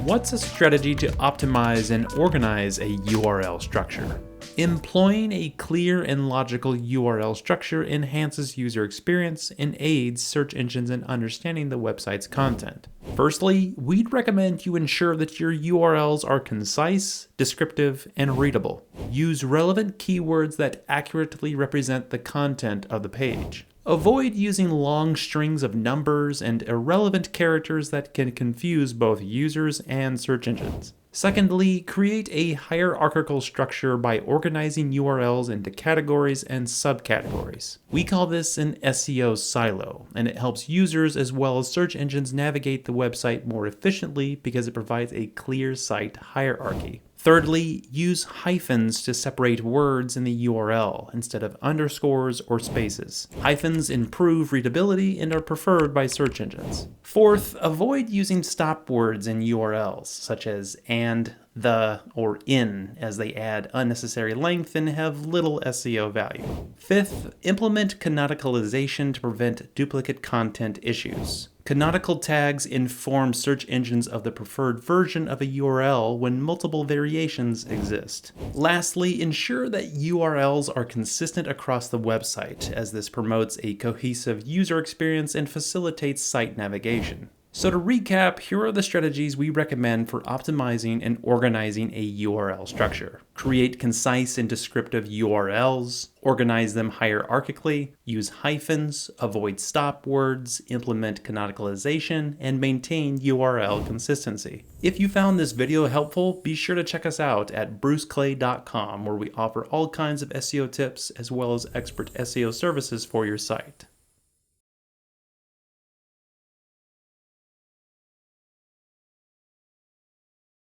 What's a strategy to optimize and organize a URL structure? Employing a clear and logical URL structure enhances user experience and aids search engines in understanding the website's content. Firstly, we'd recommend you ensure that your URLs are concise, descriptive, and readable. Use relevant keywords that accurately represent the content of the page. Avoid using long strings of numbers and irrelevant characters that can confuse both users and search engines. Secondly, create a hierarchical structure by organizing URLs into categories and subcategories. We call this an SEO silo, and it helps users as well as search engines navigate the website more efficiently because it provides a clear site hierarchy. Thirdly, use hyphens to separate words in the URL instead of underscores or spaces. Hyphens improve readability and are preferred by search engines. Fourth, avoid using stop words in URLs, such as and, the, or in, as they add unnecessary length and have little SEO value. Fifth, implement canonicalization to prevent duplicate content issues. Canonical tags inform search engines of the preferred version of a URL when multiple variations exist. Lastly, ensure that URLs are consistent across the website, as this promotes a cohesive user experience and facilitates site navigation. So to recap, here are the strategies we recommend for optimizing and organizing a URL structure. Create concise and descriptive URLs, organize them hierarchically, use hyphens, avoid stop words, implement canonicalization, and maintain URL consistency. If you found this video helpful, be sure to check us out at bruceclay.com, where we offer all kinds of SEO tips as well as expert SEO services for your site.